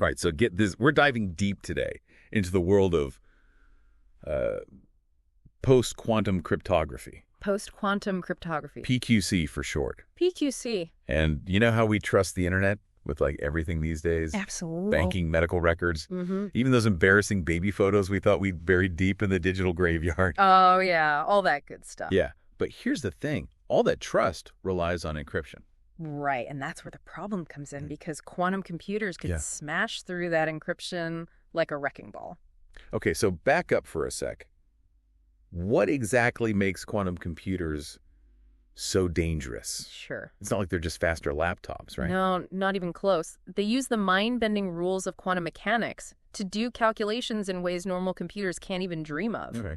All right, so get this. We're diving deep today into the world of post-quantum cryptography. Post-quantum cryptography. PQC for short. PQC. And you know how we trust the internet with like everything these days? Absolutely. Banking, medical records, even those embarrassing baby photos we thought we'd buried deep in the digital graveyard. Oh, yeah, all that good stuff. Yeah, but here's the thing. All that trust relies on encryption. Right, and that's where the problem comes in because quantum computers could smash through that encryption like a wrecking ball. Okay, so back up for a sec. What exactly makes quantum computers so dangerous? Sure. It's not like they're just faster laptops, right? No, not even close. They use the mind-bending rules of quantum mechanics to do calculations in ways normal computers can't even dream of. Okay.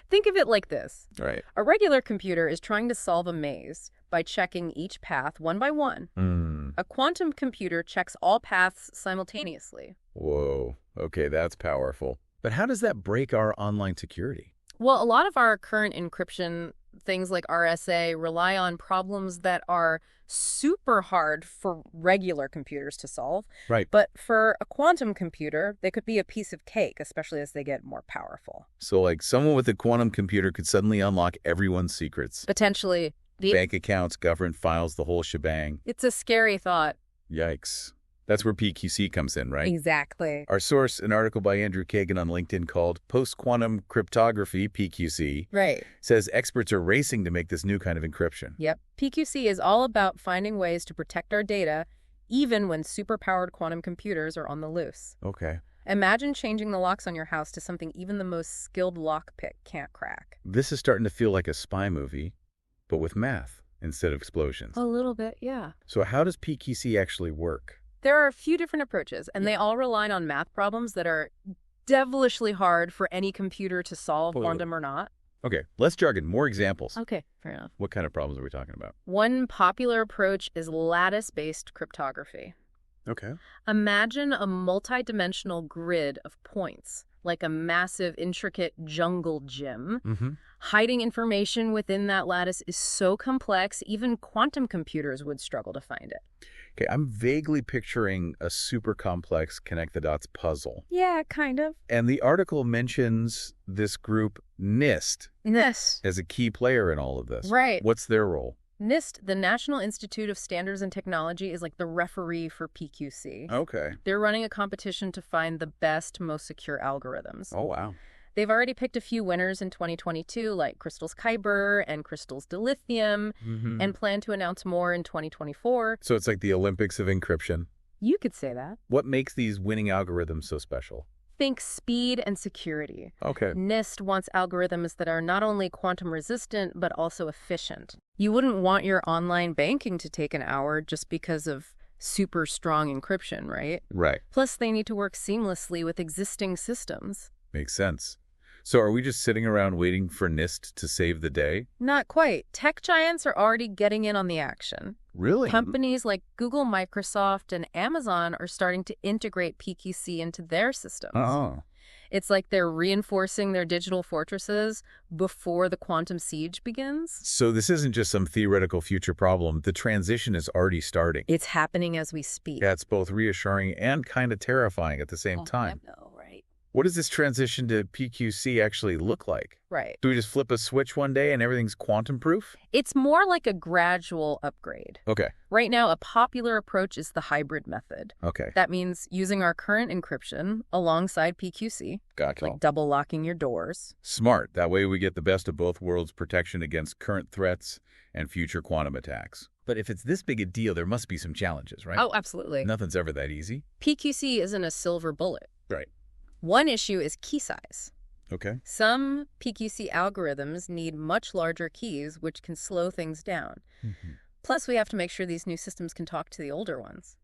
Think of it like this. Right. A regular computer is trying to solve a maze by checking each path one by one. A quantum computer checks all paths simultaneously. Whoa. Okay, that's powerful. But how does that break our online security? Well, a lot of our current encryption, things like RSA, rely on problems that are super hard for regular computers to solve. Right. But for a quantum computer, they could be a piece of cake, especially as they get more powerful. So like someone with a quantum computer could suddenly unlock everyone's secrets. Potentially. Bank accounts, government files, the whole shebang. It's a scary thought. Yikes. That's where PQC comes in, right? Exactly. Our source, an article by Andrew Kagan on LinkedIn called Post-Quantum Cryptography, PQC, Right. says experts are racing to make this new kind of encryption. Yep. PQC is all about finding ways to protect our data, even when superpowered quantum computers are on the loose. Okay. Imagine changing the locks on your house to something even the most skilled lockpick can't crack. This is starting to feel like a spy movie, but with math instead of explosions. A little bit, yeah. So how does PQC actually work? There are a few different approaches, and they all rely on math problems that are devilishly hard for any computer to solve, quantum or not. Okay, less jargon, more examples. Okay, fair enough. What kind of problems are we talking about? One popular approach is lattice-based cryptography. Okay. Imagine a multi-dimensional grid of points, like a massive, intricate jungle gym. Hiding information within that lattice is so complex, even quantum computers would struggle to find it. Okay, I'm vaguely picturing a super complex connect-the-dots puzzle. Yeah, kind of. And the article mentions this group, NIST, as a key player in all of this. Right. What's their role? NIST, the National Institute of Standards and Technology, is like the referee for PQC. Okay. They're running a competition to find the best, most secure algorithms. Oh, wow. They've already picked a few winners in 2022, like Crystal's Kyber and Crystal's Dilithium, and plan to announce more in 2024. So it's like the Olympics of encryption. You could say that. What makes these winning algorithms so special? Think speed and security. Okay. NIST wants algorithms that are not only quantum resistant, but also efficient. You wouldn't want your online banking to take an hour just because of super strong encryption, right? Right. Plus, they need to work seamlessly with existing systems. Makes sense. So are we just sitting around waiting for NIST to save the day? Not quite. Tech giants are already getting in on the action. Really? Companies like Google, Microsoft, and Amazon are starting to integrate PQC into their systems. Oh. It's like they're reinforcing their digital fortresses before the quantum siege begins. So this isn't just some theoretical future problem. The transition is already starting. It's happening as we speak. Yeah, it's both reassuring and kind of terrifying at the same time. I know, right? What does this transition to PQC actually look like? Right. Do we just flip a switch one day and everything's quantum proof? It's more like a gradual upgrade. Okay. Right now, a popular approach is the hybrid method. Okay. That means using our current encryption alongside PQC, Gotcha. like double locking your doors. Smart. That way we get the best of both worlds, protection against current threats and future quantum attacks. But if it's this big a deal, there must be some challenges, right? Oh, absolutely. Nothing's ever that easy. PQC isn't a silver bullet. Right. One issue is key size. Okay. Some PQC algorithms need much larger keys, which can slow things down. Plus, we have to make sure these new systems can talk to the older ones.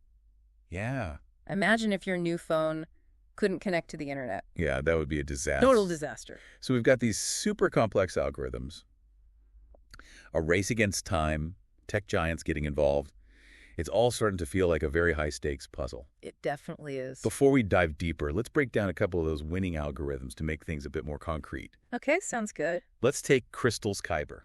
Yeah. Imagine if your new phone couldn't connect to the internet. Yeah, that would be a disaster. Total disaster. So we've got these super complex algorithms, a race against time, tech giants getting involved. It's all starting to feel like a very high-stakes puzzle. It definitely is. Before we dive deeper, let's break down a couple of those winning algorithms to make things a bit more concrete. Okay, sounds good. Let's take Crystal's Kyber,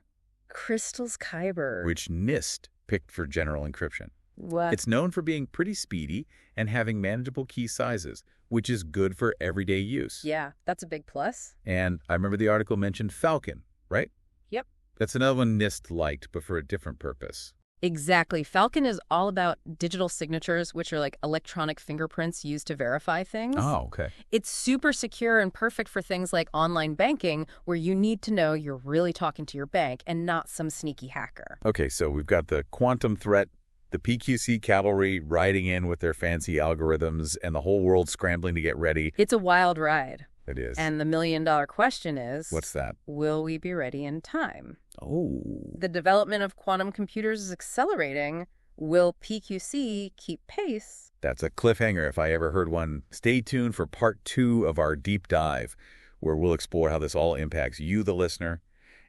Crystal's Kyber. which NIST picked for general encryption. What? It's known for being pretty speedy and having manageable key sizes, which is good for everyday use. Yeah, that's a big plus. And I remember the article mentioned Falcon, right? Yep. That's another one NIST liked, but for a different purpose. Exactly. Falcon is all about digital signatures, which are like electronic fingerprints used to verify things. Oh, okay. It's super secure and perfect for things like online banking, where you need to know you're really talking to your bank and not some sneaky hacker. Okay, so we've got the quantum threat, the PQC cavalry riding in with their fancy algorithms, and the whole world scrambling to get ready. It's a wild ride. It is. And the million-dollar question is... What's that? Will we be ready in time? Oh. The development of quantum computers is accelerating. Will PQC keep pace? That's a cliffhanger if I ever heard one. Stay tuned for part 2 of our deep dive, where we'll explore how this all impacts you, the listener,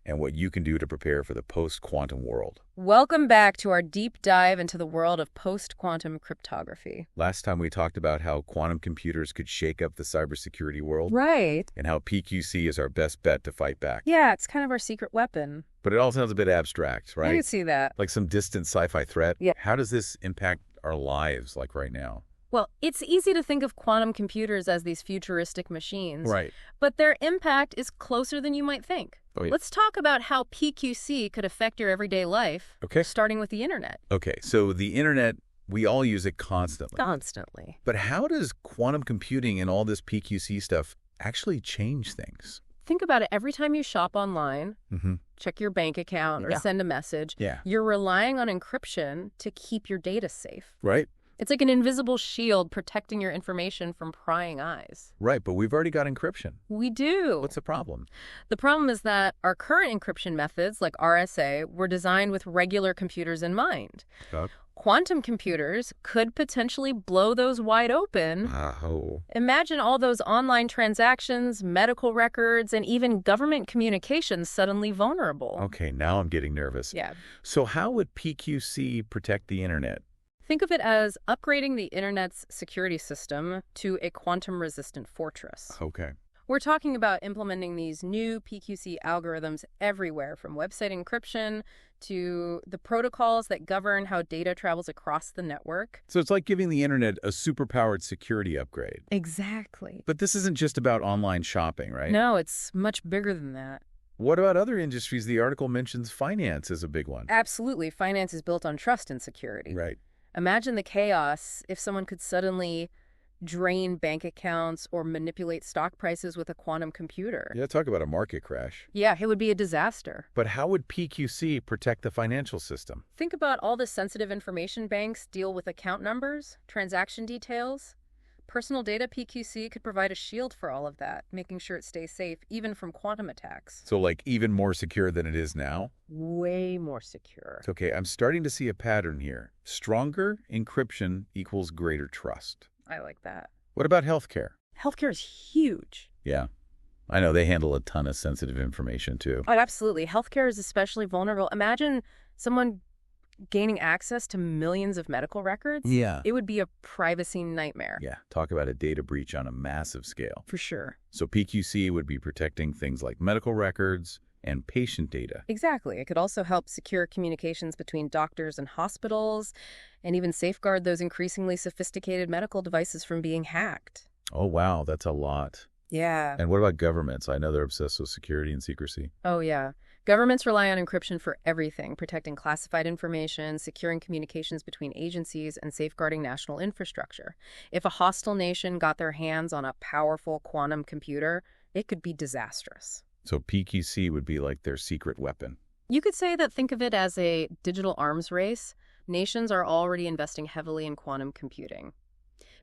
and what you can do to prepare for the post-quantum world. Welcome back to our deep dive into the world of post-quantum cryptography. Last time we talked about how quantum computers could shake up the cybersecurity world. Right. And how PQC is our best bet to fight back. Yeah, it's kind of our secret weapon. But it all sounds a bit abstract, right? I can see that. Like some distant sci-fi threat. Yeah. How does this impact our lives, like right now? Well, it's easy to think of quantum computers as these futuristic machines. Right. But their impact is closer than you might think. Oh, yeah. Let's talk about how PQC could affect your everyday life, Okay. starting with the internet. Okay, so the internet, we all use it constantly. Constantly. But how does quantum computing and all this PQC stuff actually change things? Think about it. Every time you shop online, Mm-hmm. check your bank account, or Yeah. send a message, Yeah. you're relying on encryption to keep your data safe. Right? It's like an invisible shield protecting your information from prying eyes. Right, but we've already got encryption. We do. What's the problem? The problem is that our current encryption methods, like RSA, were designed with regular computers in mind. Okay. Quantum computers could potentially blow those wide open. Oh. Imagine all those online transactions, medical records, and even government communications suddenly vulnerable. Okay, now I'm getting nervous. Yeah. So how would PQC protect the internet? Think of it as upgrading the internet's security system to a quantum-resistant fortress. Okay. We're talking about implementing these new PQC algorithms everywhere, from website encryption to the protocols that govern how data travels across the network. So it's like giving the internet a superpowered security upgrade. Exactly. But this isn't just about online shopping, right? No, it's much bigger than that. What about other industries? The article mentions finance as a big one. Absolutely. Finance is built on trust and security. Right. Imagine the chaos if someone could suddenly drain bank accounts or manipulate stock prices with a quantum computer. Yeah, talk about a market crash. Yeah, it would be a disaster. But how would PQC protect the financial system? Think about all the sensitive information banks deal with account numbers, transaction details. Personal data PQC could provide a shield for all of that, making sure it stays safe, even from quantum attacks. So like even more secure than it is now? Way more secure. Okay, I'm starting to see a pattern here. Stronger encryption equals greater trust. I like that. What about healthcare? Healthcare is huge. Yeah, I know they handle a ton of sensitive information too. Oh, absolutely. Healthcare is especially vulnerable. Imagine someone gaining access to millions of medical records. Yeah. It would be a privacy nightmare. Yeah, talk about a data breach on a massive scale. For sure. So PQC would be protecting things like medical records and patient data. Exactly. It could also help secure communications between doctors and hospitals, and even safeguard those increasingly sophisticated medical devices from being hacked. Oh, wow, that's a lot. Yeah. And what about governments? I know they're obsessed with security and secrecy. Oh, yeah. Governments rely on encryption for everything, protecting classified information, securing communications between agencies, and safeguarding national infrastructure. If a hostile nation got their hands on a powerful quantum computer, it could be disastrous. So PQC would be like their secret weapon. You could say that, think of it as a digital arms race. Nations are already investing heavily in quantum computing.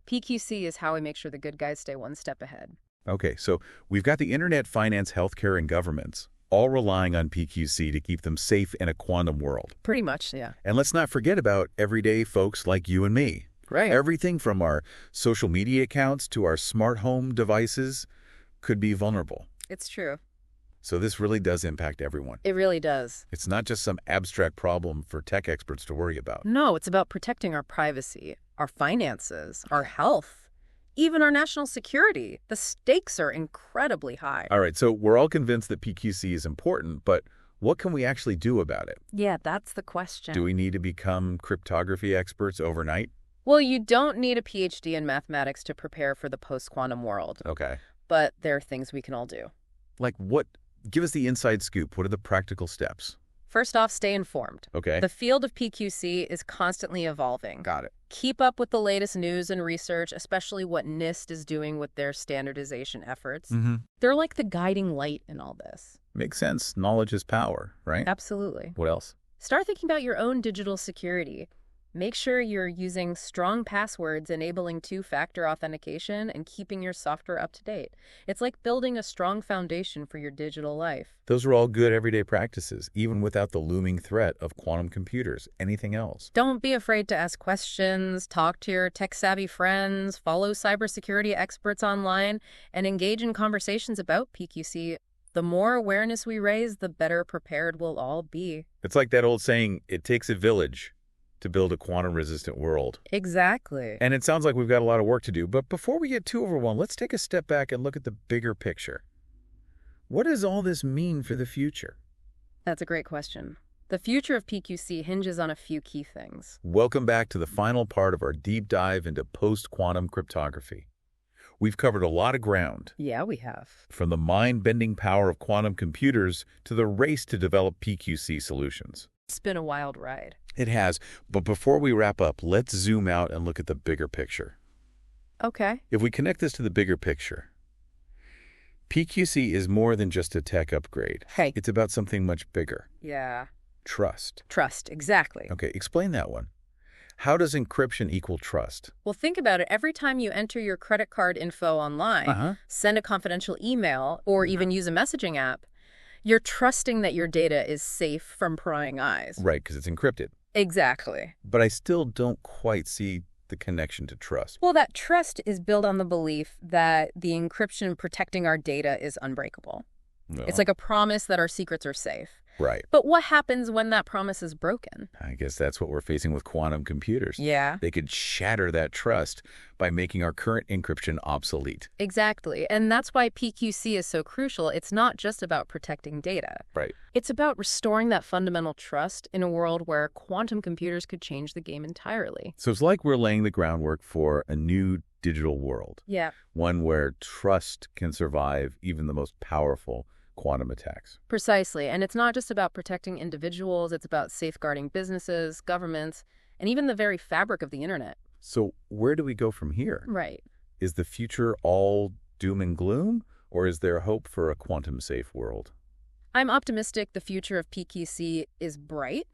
PQC is how we make sure the good guys stay one step ahead. Okay, so we've got the internet, finance, healthcare, and governments, all relying on PQC to keep them safe in a quantum world. Pretty much, yeah. And let's not forget about everyday folks like you and me. Right. Everything from our social media accounts to our smart home devices could be vulnerable. It's true. So this really does impact everyone. It really does. It's not just some abstract problem for tech experts to worry about. No, it's about protecting our privacy, our finances, our health, even our national security. The stakes are incredibly high. All right, so we're all convinced that PQC is important, but What can we actually do about it? Yeah, that's the question. Do we need to become cryptography experts overnight? Well, you don't need a PhD in mathematics to prepare for the post-quantum world, Okay. but there are things we can all do. Like what? Give us the inside scoop. What are the practical steps? First off, stay informed. Okay. The field of PQC is constantly evolving. Got it. Keep up with the latest news and research, especially what NIST is doing with their standardization efforts. They're like the guiding light in all this. Makes sense. Knowledge is power, right? Absolutely. What else? Start thinking about your own digital security. Make sure you're using strong passwords, enabling two-factor authentication, and keeping your software up to date. It's like building a strong foundation for your digital life. Those are all good everyday practices, even without the looming threat of quantum computers. Anything else? Don't be afraid to ask questions, talk to your tech-savvy friends, follow cybersecurity experts online, and engage in conversations about PQC. The more awareness we raise, the better prepared we'll all be. It's like that old saying, it takes a village to build a quantum-resistant world. Exactly. And it sounds like we've got a lot of work to do, but before we get too overwhelmed, let's take a step back and look at the bigger picture. What does all this mean for the future? That's a great question. The future of PQC hinges on a few key things. Welcome back to the final part of our deep dive into post-quantum cryptography. We've covered a lot of ground, Yeah, we have. from the mind-bending power of quantum computers to the race to develop PQC solutions. It's been a wild ride. It has, but before we wrap up, let's zoom out and look at the bigger picture. Okay. If we connect this to the bigger picture, PQC is more than just a tech upgrade. Hey. It's about something much bigger. Yeah. Trust. Trust, exactly. Okay, explain that one. How does encryption equal trust? Well, think about it. Every time you enter your credit card info online, send a confidential email, or even use a messaging app, you're trusting that your data is safe from prying eyes. Right, because it's encrypted. Exactly. But I still don't quite see the connection to trust. Well, that trust is built on the belief that the encryption protecting our data is unbreakable. Well, It's like a promise that our secrets are safe. right. But what happens when that promise is broken? I guess that's what we're facing with quantum computers. Yeah. They could shatter that trust by making our current encryption obsolete. Exactly. And that's why PQC is so crucial. It's not just about protecting data. Right. It's about restoring that fundamental trust in a world where quantum computers could change the game entirely. So it's like we're laying the groundwork for a new digital world, Yeah, one where trust can survive even the most powerful quantum attacks. precisely. And it's not just about protecting individuals. It's about safeguarding businesses, governments, and even the very fabric of the internet. So where do we go from here? Right. Is the future all doom and gloom, or is there hope for a quantum-safe world? I'm optimistic the future of PQC is bright,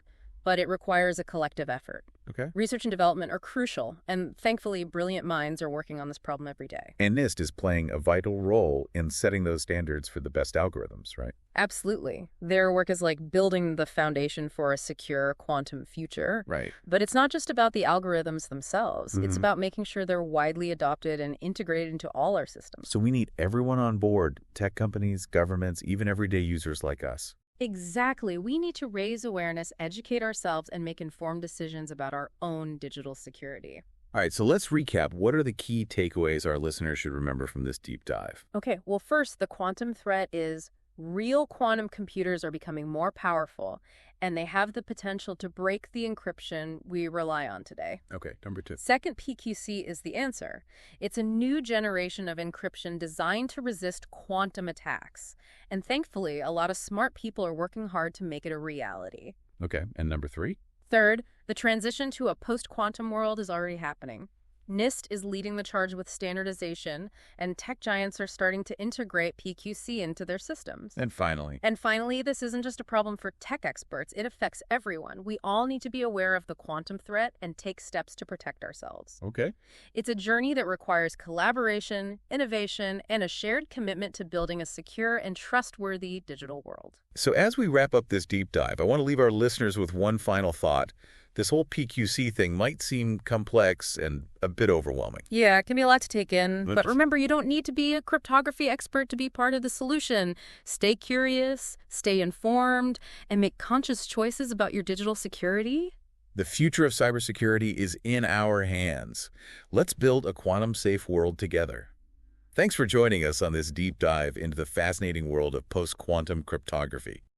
but it requires a collective effort. Okay. Research and development are crucial, and thankfully, brilliant minds are working on this problem every day. And NIST is playing a vital role in setting those standards for the best algorithms, right? Absolutely. Their work is like building the foundation for a secure quantum future. Right. But it's not just about the algorithms themselves. It's about making sure they're widely adopted and integrated into all our systems. So we need everyone on board, tech companies, governments, even everyday users like us. Exactly. We need to raise awareness, educate ourselves, and make informed decisions about our own digital security. All right, so let's recap. What are the key takeaways our listeners should remember from this deep dive? Okay, well, first, the quantum threat is real quantum computers are becoming more powerful, and they have the potential to break the encryption we rely on today. Okay, number 2. Second, PQC is the answer. It's a new generation of encryption designed to resist quantum attacks. And thankfully, a lot of smart people are working hard to make it a reality. Okay, and number 3? Third, the transition to a post-quantum world is already happening. NIST is leading the charge with standardization, and tech giants are starting to integrate PQC into their systems. And finally? And finally, this isn't just a problem for tech experts. It affects everyone. We all need to be aware of the quantum threat and take steps to protect ourselves. Okay. It's a journey that requires collaboration, innovation, and a shared commitment to building a secure and trustworthy digital world. So as we wrap up this deep dive, I want to leave our listeners with one final thought. This whole PQC thing might seem complex and a bit overwhelming. Yeah, it can be a lot to take in. But- But remember, you don't need to be a cryptography expert to be part of the solution. Stay curious, stay informed, and make conscious choices about your digital security. The future of cybersecurity is in our hands. Let's build a quantum-safe world together. Thanks for joining us on this deep dive into the fascinating world of post-quantum cryptography.